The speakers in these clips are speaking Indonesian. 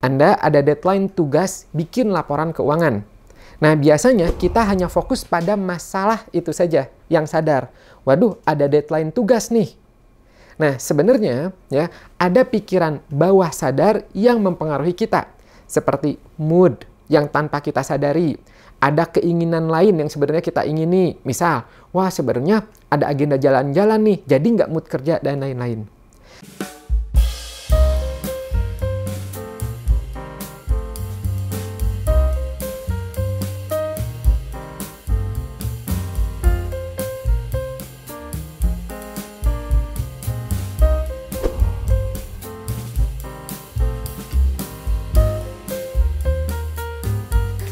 Anda ada deadline tugas bikin laporan keuangan. Nah, biasanya kita hanya fokus pada masalah itu saja yang sadar. Waduh, ada deadline tugas nih. Nah, sebenarnya ya, ada pikiran bawah sadar yang mempengaruhi kita. Seperti mood yang tanpa kita sadari. Ada keinginan lain yang sebenarnya kita ingini. Misal, wah sebenarnya ada agenda jalan-jalan nih, jadi nggak mood kerja dan lain-lain.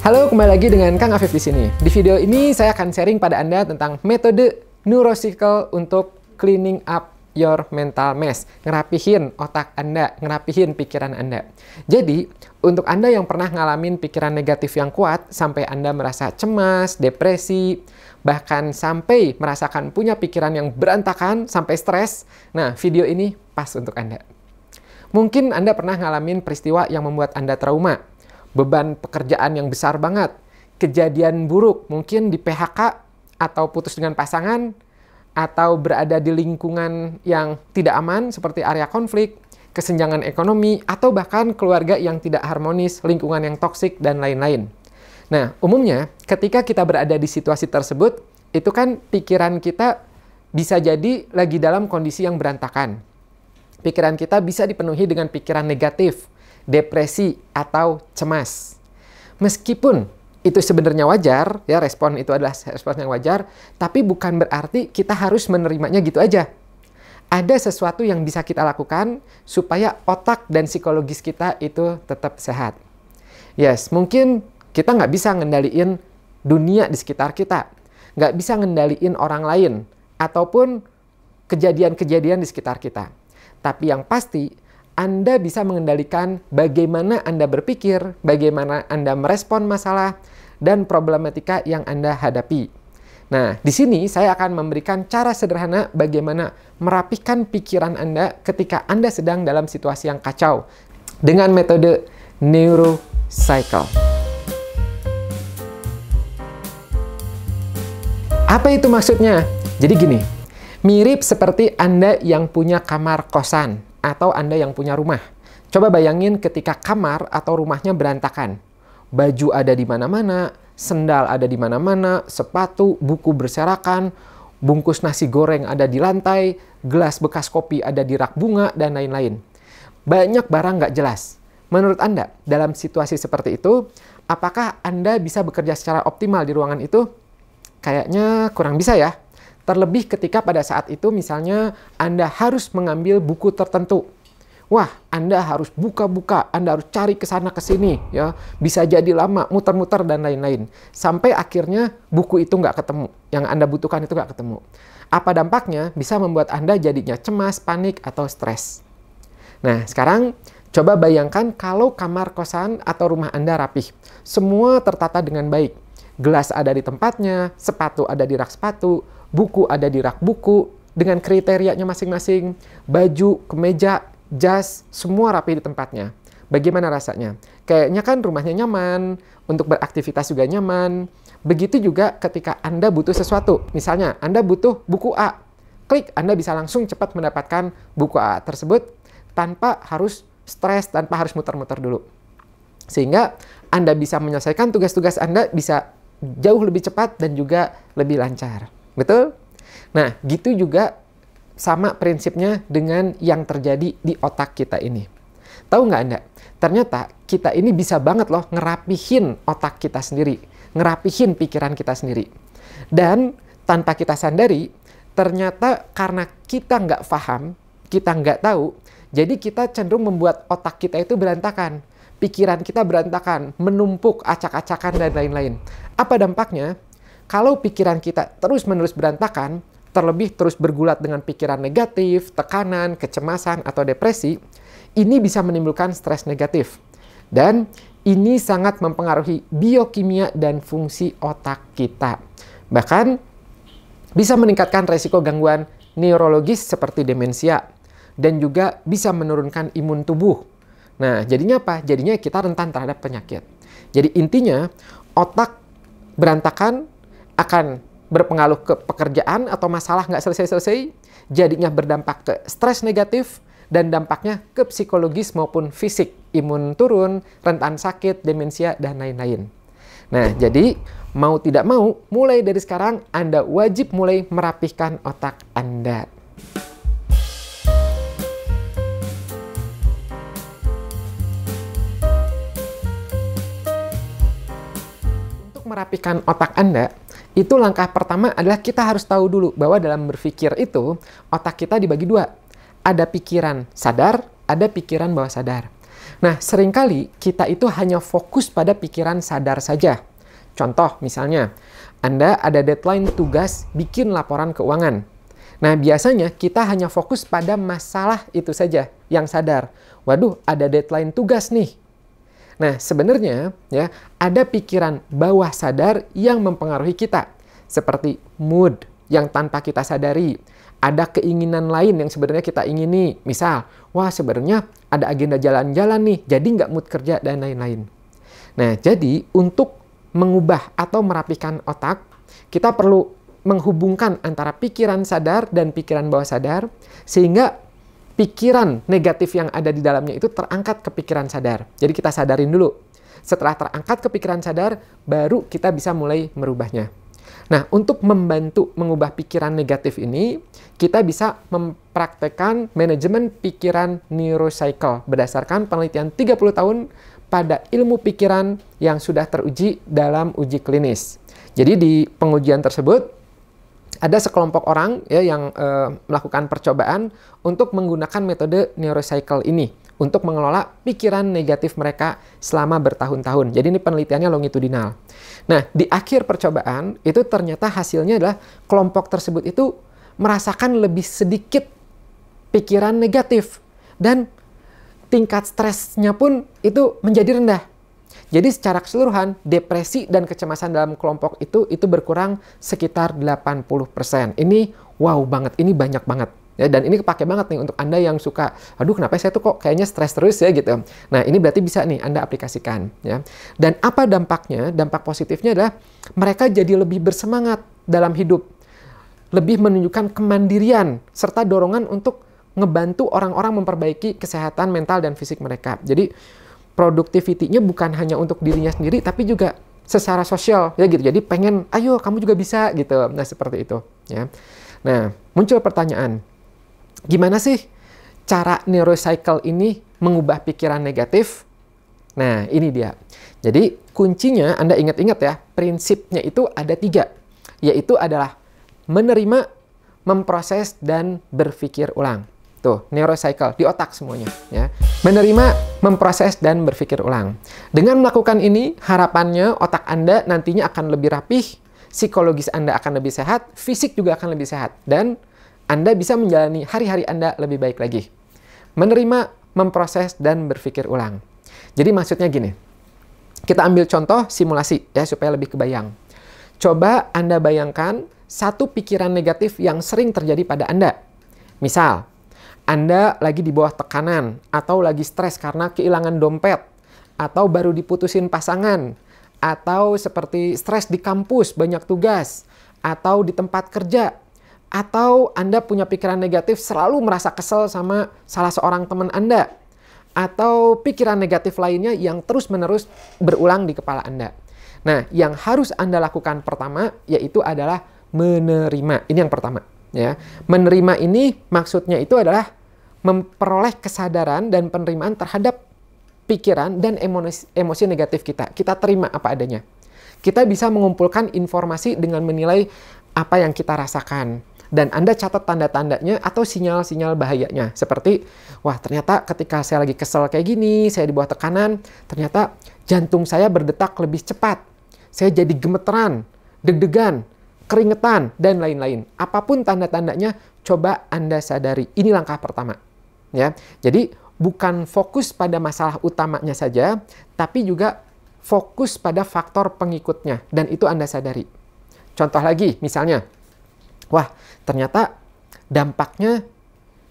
Halo, kembali lagi dengan Kang Afif di sini. Di video ini saya akan sharing pada Anda tentang metode neurocycle untuk cleaning up your mental mess. Ngerapihin otak Anda, ngerapihin pikiran Anda. Jadi, untuk Anda yang pernah ngalamin pikiran negatif yang kuat, sampai Anda merasa cemas, depresi, bahkan sampai merasakan punya pikiran yang berantakan, sampai stres, nah video ini pas untuk Anda. Mungkin Anda pernah ngalamin peristiwa yang membuat Anda trauma. Beban pekerjaan yang besar banget, kejadian buruk, mungkin di PHK, atau putus dengan pasangan, atau berada di lingkungan yang tidak aman, seperti area konflik, kesenjangan ekonomi, atau bahkan keluarga yang tidak harmonis, lingkungan yang toksik, dan lain-lain. Nah, umumnya ketika kita berada di situasi tersebut, itu kan pikiran kita bisa jadi lagi dalam kondisi yang berantakan. Pikiran kita bisa dipenuhi dengan pikiran negatif, depresi, atau cemas. Meskipun itu sebenarnya wajar, ya respon itu adalah respon yang wajar, tapi bukan berarti kita harus menerimanya gitu aja. Ada sesuatu yang bisa kita lakukan supaya otak dan psikologis kita itu tetap sehat. Yes, mungkin kita nggak bisa ngendaliin dunia di sekitar kita, nggak bisa ngendaliin orang lain, ataupun kejadian-kejadian di sekitar kita. Tapi yang pasti, Anda bisa mengendalikan bagaimana Anda berpikir, bagaimana Anda merespon masalah, dan problematika yang Anda hadapi. Nah, di sini saya akan memberikan cara sederhana bagaimana merapikan pikiran Anda ketika Anda sedang dalam situasi yang kacau dengan metode neurocycle. Apa itu maksudnya? Jadi gini, mirip seperti Anda yang punya kamar kosan atau Anda yang punya rumah. Coba bayangin ketika kamar atau rumahnya berantakan. Baju ada di mana-mana, sendal ada di mana-mana, sepatu, buku berserakan, bungkus nasi goreng ada di lantai, gelas bekas kopi ada di rak bunga, dan lain-lain. Banyak barang nggak jelas. Menurut Anda, dalam situasi seperti itu, apakah Anda bisa bekerja secara optimal di ruangan itu? Kayaknya kurang bisa ya. Terlebih ketika pada saat itu misalnya Anda harus mengambil buku tertentu. Wah, Anda harus buka-buka, Anda harus cari ke sana ke sini, ya. Bisa jadi lama, muter-muter dan lain-lain. Sampai akhirnya buku itu nggak ketemu, yang Anda butuhkan itu nggak ketemu. Apa dampaknya? Bisa membuat Anda jadinya cemas, panik, atau stres. Nah, sekarang coba bayangkan kalau kamar kosan atau rumah Anda rapih. Semua tertata dengan baik. Gelas ada di tempatnya, sepatu ada di rak sepatu, buku ada di rak buku, dengan kriterianya masing-masing, baju, kemeja, jas, semua rapi di tempatnya. Bagaimana rasanya? Kayaknya kan rumahnya nyaman, untuk beraktivitas juga nyaman. Begitu juga ketika Anda butuh sesuatu. Misalnya, Anda butuh buku A. Klik, Anda bisa langsung cepat mendapatkan buku A tersebut tanpa harus stres, tanpa harus muter-muter dulu. Sehingga Anda bisa menyelesaikan tugas-tugas Anda bisa jauh lebih cepat dan juga lebih lancar. Betul? Nah, gitu juga sama prinsipnya dengan yang terjadi di otak kita ini. Tahu nggak Anda? Ternyata kita ini bisa banget loh ngerapihin otak kita sendiri. Ngerapihin pikiran kita sendiri. Dan tanpa kita sadari, ternyata karena kita nggak paham, kita nggak tahu, jadi kita cenderung membuat otak kita itu berantakan. Pikiran kita berantakan, menumpuk, acak-acakan, dan lain-lain. Apa dampaknya? Kalau pikiran kita terus-menerus berantakan, terlebih terus bergulat dengan pikiran negatif, tekanan, kecemasan, atau depresi, ini bisa menimbulkan stres negatif. Dan ini sangat mempengaruhi biokimia dan fungsi otak kita. Bahkan bisa meningkatkan resiko gangguan neurologis seperti demensia, dan juga bisa menurunkan imun tubuh. Nah, jadinya apa? Jadinya kita rentan terhadap penyakit. Jadi intinya, otak berantakan akan berpengaruh ke pekerjaan atau masalah nggak selesai-selesai, jadinya berdampak ke stres negatif, dan dampaknya ke psikologis maupun fisik. Imun turun, rentan sakit, demensia, dan lain-lain. Nah, jadi mau tidak mau, mulai dari sekarang Anda wajib mulai merapihkan otak Anda. Untuk merapihkan otak Anda, itu langkah pertama adalah kita harus tahu dulu bahwa dalam berpikir itu, otak kita dibagi dua. Ada pikiran sadar, ada pikiran bawah sadar. Nah, seringkali kita itu hanya fokus pada pikiran sadar saja. Contoh, misalnya, Anda ada deadline tugas bikin laporan keuangan. Nah, biasanya kita hanya fokus pada masalah itu saja yang sadar. Waduh, ada deadline tugas nih. Nah, sebenarnya ya ada pikiran bawah sadar yang mempengaruhi kita. Seperti mood yang tanpa kita sadari. Ada keinginan lain yang sebenarnya kita ingini. Misal, wah sebenarnya ada agenda jalan-jalan nih, jadi nggak mood kerja dan lain-lain. Nah, jadi untuk mengubah atau merapikan otak, kita perlu menghubungkan antara pikiran sadar dan pikiran bawah sadar, sehingga pikiran negatif yang ada di dalamnya itu terangkat ke pikiran sadar. Jadi kita sadarin dulu. Setelah terangkat ke pikiran sadar, baru kita bisa mulai merubahnya. Nah, untuk membantu mengubah pikiran negatif ini, kita bisa mempraktekkan manajemen pikiran neurocycle berdasarkan penelitian 30 tahun pada ilmu pikiran yang sudah teruji dalam uji klinis. Jadi di pengujian tersebut, ada sekelompok orang ya yang melakukan percobaan untuk menggunakan metode neurocycle ini untuk mengelola pikiran negatif mereka selama bertahun-tahun. Jadi ini penelitiannya longitudinal. Nah, di akhir percobaan itu ternyata hasilnya adalah kelompok tersebut itu merasakan lebih sedikit pikiran negatif dan tingkat stresnya pun itu menjadi rendah. Jadi secara keseluruhan, depresi dan kecemasan dalam kelompok itu berkurang sekitar 80%. Ini wow banget, ini banyak banget. Ya, dan ini kepake banget nih untuk Anda yang suka, aduh kenapa saya tuh kok kayaknya stres terus ya gitu. Nah, ini berarti bisa nih Anda aplikasikan. Ya. Dan apa dampaknya? Dampak positifnya adalah mereka jadi lebih bersemangat dalam hidup. Lebih menunjukkan kemandirian, serta dorongan untuk ngebantu orang-orang memperbaiki kesehatan mental dan fisik mereka. Jadi, productivity-nya bukan hanya untuk dirinya sendiri, tapi juga secara sosial, ya gitu. Jadi pengen, ayo kamu juga bisa, gitu. Nah, seperti itu. Ya. Nah, muncul pertanyaan, gimana sih cara neurocycle ini mengubah pikiran negatif? Nah, ini dia. Jadi, kuncinya, Anda ingat-ingat ya, prinsipnya itu ada 3, yaitu adalah menerima, memproses, dan berpikir ulang. Tuh, neurocycle, di otak semuanya. Ya. Menerima, memproses, dan berpikir ulang. Dengan melakukan ini, harapannya otak Anda nantinya akan lebih rapih, psikologis Anda akan lebih sehat, fisik juga akan lebih sehat. Dan Anda bisa menjalani hari-hari Anda lebih baik lagi. Menerima, memproses, dan berpikir ulang. Jadi maksudnya gini, kita ambil contoh simulasi ya supaya lebih kebayang. Coba Anda bayangkan satu pikiran negatif yang sering terjadi pada Anda. Misal, Anda lagi di bawah tekanan, atau lagi stres karena kehilangan dompet, atau baru diputusin pasangan, atau seperti stres di kampus, banyak tugas, atau di tempat kerja, atau Anda punya pikiran negatif selalu merasa kesel sama salah seorang teman Anda, atau pikiran negatif lainnya yang terus-menerus berulang di kepala Anda. Nah, yang harus Anda lakukan pertama yaitu adalah menerima. Ini yang pertama. Ya, menerima ini maksudnya itu adalah memperoleh kesadaran dan penerimaan terhadap pikiran dan emosi negatif kita. Kita terima apa adanya. Kita bisa mengumpulkan informasi dengan menilai apa yang kita rasakan. Dan Anda catat tanda-tandanya atau sinyal-sinyal bahayanya. Seperti, wah ternyata ketika saya lagi kesel kayak gini, saya di bawah tekanan, ternyata jantung saya berdetak lebih cepat. Saya jadi gemeteran, deg-degan, keringetan, dan lain-lain. Apapun tanda-tandanya, coba Anda sadari. Ini langkah pertama. Ya, jadi bukan fokus pada masalah utamanya saja, tapi juga fokus pada faktor pengikutnya. Dan itu Anda sadari. Contoh lagi, misalnya, wah ternyata dampaknya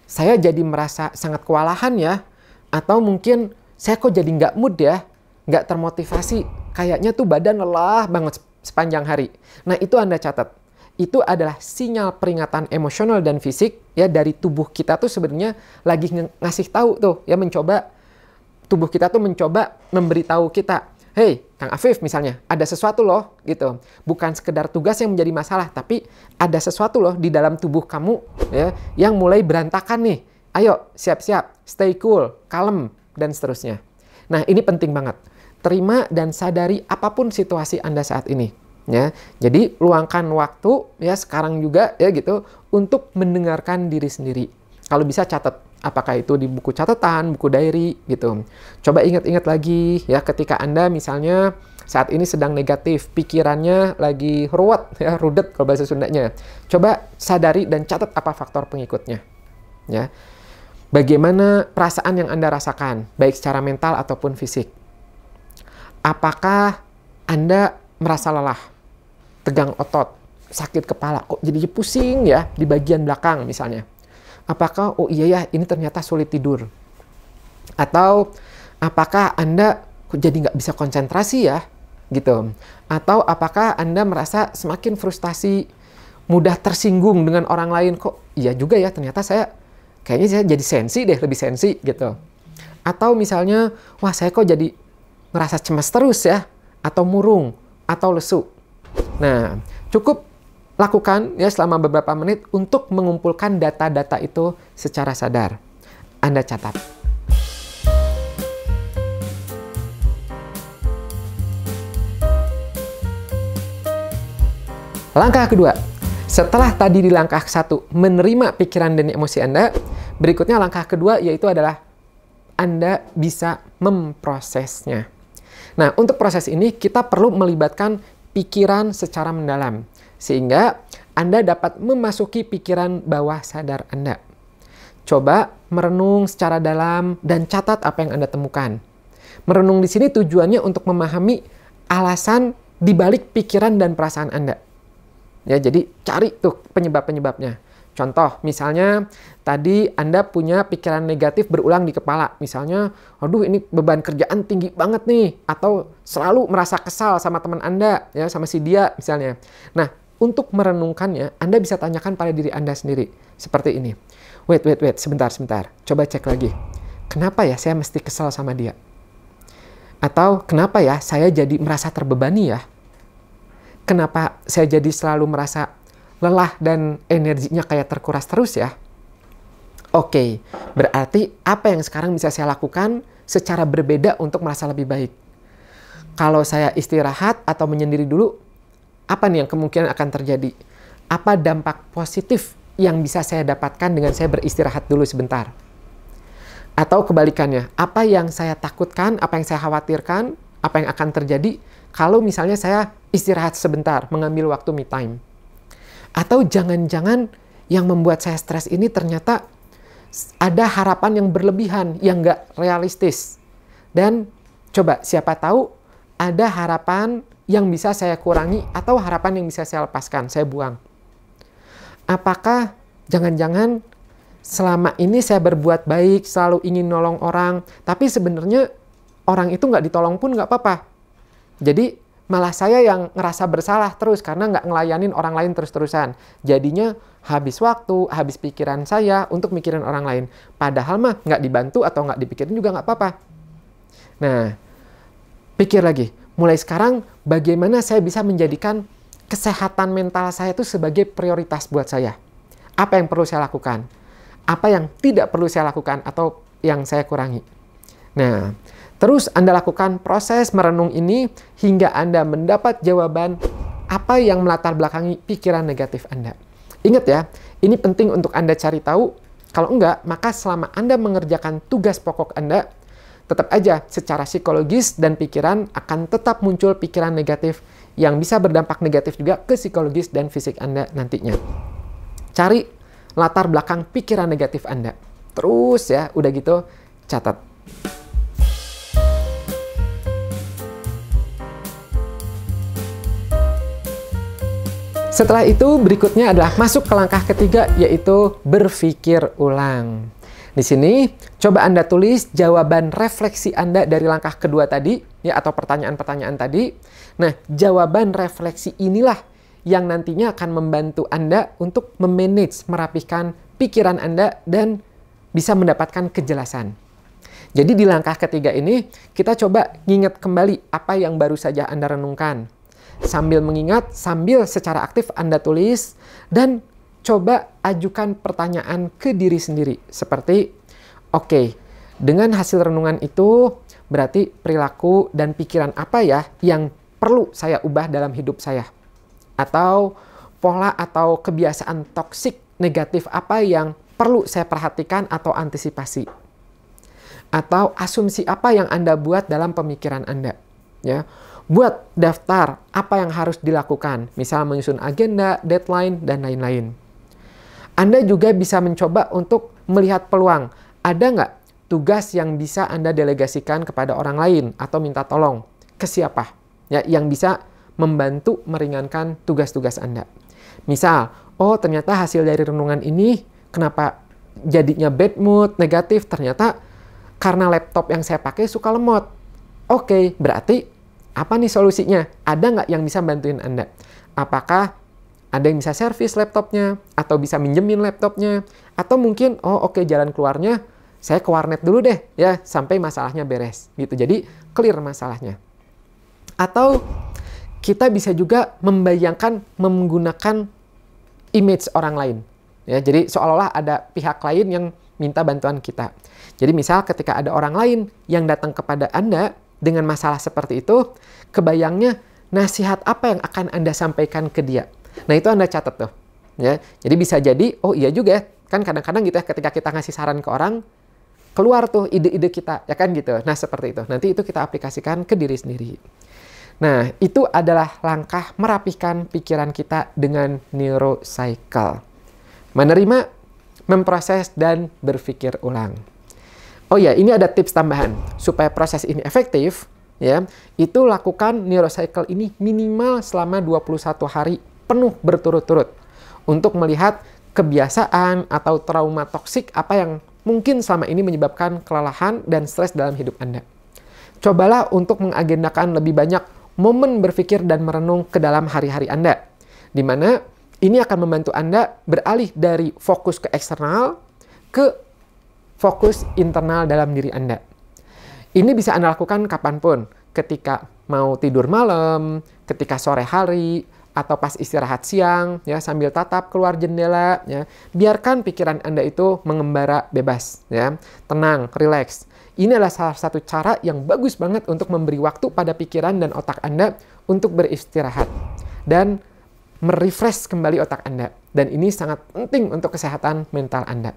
saya jadi merasa sangat kewalahan ya. Atau mungkin saya kok jadi nggak mood ya, nggak termotivasi, kayaknya tuh badan lelah banget sepanjang hari. Nah, itu Anda catat. Itu adalah sinyal peringatan emosional dan fisik ya dari tubuh kita tuh sebenarnya lagi ngasih tahu tuh ya, tubuh kita tuh mencoba memberitahu kita, hey Kang Afif misalnya, ada sesuatu loh gitu. Bukan sekedar tugas yang menjadi masalah, tapi ada sesuatu loh di dalam tubuh kamu ya yang mulai berantakan nih. Ayo siap-siap, stay cool, kalem dan seterusnya. Nah, ini penting banget. Terima dan sadari apapun situasi Anda saat ini. Ya, jadi luangkan waktu ya sekarang juga ya gitu untuk mendengarkan diri sendiri. Kalau bisa catat, apakah itu di buku catatan, buku diary gitu. Coba ingat-ingat lagi ya ketika Anda misalnya saat ini sedang negatif, pikirannya lagi ruwet ya, rudet kalau bahasa Sundanya. Coba sadari dan catat apa faktor pengikutnya. Ya. Bagaimana perasaan yang Anda rasakan, baik secara mental ataupun fisik. Apakah Anda merasa lelah? Tegang otot, sakit kepala, kok jadi pusing ya di bagian belakang misalnya. Apakah, oh iya ya, ini ternyata sulit tidur. Atau apakah Anda kok jadi nggak bisa konsentrasi ya, gitu. Atau apakah Anda merasa semakin frustasi, mudah tersinggung dengan orang lain, kok iya juga ya, ternyata kayaknya saya jadi sensi deh, lebih sensi gitu. Atau misalnya, wah saya kok jadi merasa cemas terus ya, atau murung, atau lesu. Nah, cukup lakukan ya selama beberapa menit untuk mengumpulkan data-data itu secara sadar. Anda catat. Langkah kedua, setelah tadi di langkah 1 menerima pikiran dan emosi Anda, berikutnya langkah kedua yaitu adalah Anda bisa memprosesnya. Nah, untuk proses ini kita perlu melibatkan pikiran secara mendalam, sehingga Anda dapat memasuki pikiran bawah sadar Anda. Coba merenung secara dalam dan catat apa yang Anda temukan. Merenung di sini tujuannya untuk memahami alasan di balik pikiran dan perasaan Anda. Ya, jadi cari tuh penyebab-penyebabnya. Contoh, misalnya tadi Anda punya pikiran negatif berulang di kepala. Misalnya, aduh ini beban kerjaan tinggi banget nih. Atau selalu merasa kesal sama teman Anda, ya sama si dia misalnya. Nah, untuk merenungkannya, Anda bisa tanyakan pada diri Anda sendiri. Seperti ini. Wait, sebentar. Coba cek lagi. Kenapa ya saya mesti kesal sama dia? Atau kenapa ya saya jadi merasa terbebani ya? Kenapa saya jadi selalu merasa lelah dan energinya kayak terkuras terus ya? Oke, berarti apa yang sekarang bisa saya lakukan secara berbeda untuk merasa lebih baik? Kalau saya istirahat atau menyendiri dulu, apa nih yang kemungkinan akan terjadi? Apa dampak positif yang bisa saya dapatkan dengan saya beristirahat dulu sebentar? Atau kebalikannya, apa yang saya takutkan, apa yang saya khawatirkan, apa yang akan terjadi kalau misalnya saya istirahat sebentar, mengambil waktu me time? Atau jangan-jangan yang membuat saya stres ini ternyata ada harapan yang berlebihan, yang nggak realistis. Dan coba siapa tahu ada harapan yang bisa saya kurangi atau harapan yang bisa saya lepaskan, saya buang. Apakah jangan-jangan selama ini saya berbuat baik, selalu ingin nolong orang, tapi sebenarnya orang itu nggak ditolong pun nggak apa-apa. Jadi malah saya yang ngerasa bersalah terus karena nggak ngelayanin orang lain terus-terusan. Jadinya habis waktu, habis pikiran saya untuk mikirin orang lain. Padahal mah nggak dibantu atau nggak dipikirin juga nggak apa-apa. Nah, pikir lagi. Mulai sekarang bagaimana saya bisa menjadikan kesehatan mental saya itu sebagai prioritas buat saya. Apa yang perlu saya lakukan? Apa yang tidak perlu saya lakukan atau yang saya kurangi? Nah, terus Anda lakukan proses merenung ini hingga Anda mendapat jawaban apa yang melatar belakangi pikiran negatif Anda. Ingat ya, ini penting untuk Anda cari tahu. Kalau enggak, maka selama Anda mengerjakan tugas pokok Anda, tetap aja secara psikologis dan pikiran akan tetap muncul pikiran negatif yang bisa berdampak negatif juga ke psikologis dan fisik Anda nantinya. Cari latar belakang pikiran negatif Anda. Terus ya, udah gitu, catat. Setelah itu berikutnya adalah masuk ke langkah ketiga, yaitu berpikir ulang. Di sini, coba Anda tulis jawaban refleksi Anda dari langkah kedua tadi, ya, atau pertanyaan-pertanyaan tadi. Nah, jawaban refleksi inilah yang nantinya akan membantu Anda untuk memanage, merapihkan pikiran Anda dan bisa mendapatkan kejelasan. Jadi di langkah ketiga ini, kita coba nginget kembali apa yang baru saja Anda renungkan. Sambil mengingat, sambil secara aktif Anda tulis, dan coba ajukan pertanyaan ke diri sendiri. Seperti, oke, dengan hasil renungan itu, berarti perilaku dan pikiran apa ya yang perlu saya ubah dalam hidup saya? Atau pola atau kebiasaan toksik negatif apa yang perlu saya perhatikan atau antisipasi? Atau asumsi apa yang Anda buat dalam pemikiran Anda? Ya, buat daftar apa yang harus dilakukan, misal menyusun agenda, deadline, dan lain-lain. Anda juga bisa mencoba untuk melihat peluang. Ada nggak tugas yang bisa Anda delegasikan kepada orang lain atau minta tolong? Ke siapa? Ya, yang bisa membantu meringankan tugas-tugas Anda. Misal, oh ternyata hasil dari renungan ini kenapa jadinya bad mood, negatif? Ternyata karena laptop yang saya pakai suka lemot. Oke, berarti apa nih solusinya? Ada nggak yang bisa bantuin Anda? Apakah ada yang bisa servis laptopnya, atau bisa minjemin laptopnya, atau mungkin, oh oke, jalan keluarnya, saya ke warnet dulu deh, ya, sampai masalahnya beres, gitu. Jadi, clear masalahnya. Atau, kita bisa juga membayangkan menggunakan image orang lain. Ya, jadi, seolah-olah ada pihak lain yang minta bantuan kita. Jadi, misal ketika ada orang lain yang datang kepada Anda dengan masalah seperti itu, kebayangnya nasihat apa yang akan Anda sampaikan ke dia. Nah, itu Anda catat tuh. Ya. Jadi bisa jadi, oh iya juga, kan kadang-kadang gitu ya, ketika kita ngasih saran ke orang, keluar tuh ide-ide kita, ya kan gitu. Nah, seperti itu. Nanti itu kita aplikasikan ke diri sendiri. Nah, itu adalah langkah merapihkan pikiran kita dengan neurocycle. Menerima, memproses, dan berpikir ulang. Oh ya, ini ada tips tambahan. Supaya proses ini efektif, ya, itu lakukan neurocycle ini minimal selama 21 hari penuh berturut-turut untuk melihat kebiasaan atau trauma toksik apa yang mungkin selama ini menyebabkan kelelahan dan stres dalam hidup Anda. Cobalah untuk mengagendakan lebih banyak momen berpikir dan merenung ke dalam hari-hari Anda, di mana ini akan membantu Anda beralih dari fokus ke eksternal ke fokus internal dalam diri Anda. Ini bisa Anda lakukan kapanpun, ketika mau tidur malam, ketika sore hari, atau pas istirahat siang, ya, sambil tatap keluar jendela, ya. Biarkan pikiran Anda itu mengembara bebas, ya. Tenang, rileks. Ini adalah salah satu cara yang bagus banget untuk memberi waktu pada pikiran dan otak Anda untuk beristirahat dan merefresh kembali otak Anda. Dan ini sangat penting untuk kesehatan mental Anda.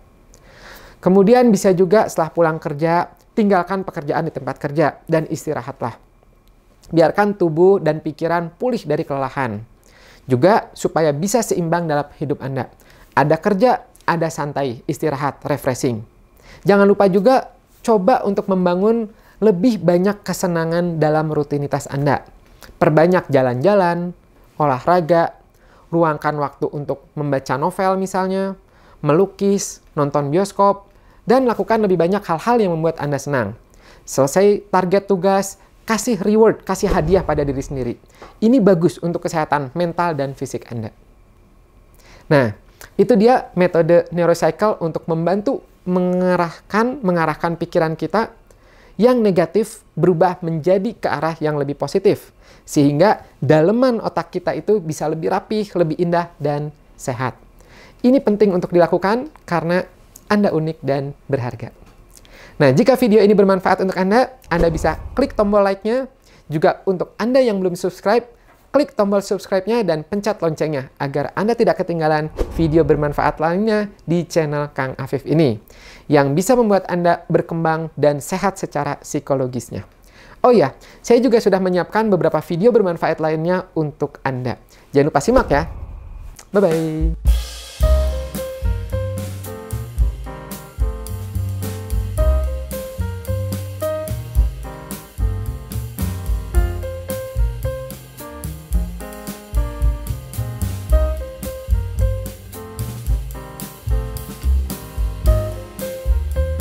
Kemudian bisa juga setelah pulang kerja, tinggalkan pekerjaan di tempat kerja dan istirahatlah. Biarkan tubuh dan pikiran pulih dari kelelahan. Juga supaya bisa seimbang dalam hidup Anda. Ada kerja, ada santai, istirahat, refreshing. Jangan lupa juga coba untuk membangun lebih banyak kesenangan dalam rutinitas Anda. Perbanyak jalan-jalan, olahraga, luangkan waktu untuk membaca novel misalnya, melukis, nonton bioskop, dan lakukan lebih banyak hal-hal yang membuat Anda senang. Selesai target tugas, kasih reward, kasih hadiah pada diri sendiri. Ini bagus untuk kesehatan mental dan fisik Anda. Nah, itu dia metode neurocycle untuk membantu mengarahkan pikiran kita yang negatif berubah menjadi ke arah yang lebih positif. Sehingga daleman otak kita itu bisa lebih rapih, lebih indah, dan sehat. Ini penting untuk dilakukan karena Anda unik dan berharga. Nah, jika video ini bermanfaat untuk Anda bisa klik tombol like-nya. Juga untuk Anda yang belum subscribe, klik tombol subscribe-nya dan pencet loncengnya agar Anda tidak ketinggalan video bermanfaat lainnya di channel Kang Afif ini, yang bisa membuat Anda berkembang dan sehat secara psikologisnya. Oh ya, saya juga sudah menyiapkan beberapa video bermanfaat lainnya untuk Anda. Jangan lupa simak ya. Bye-bye.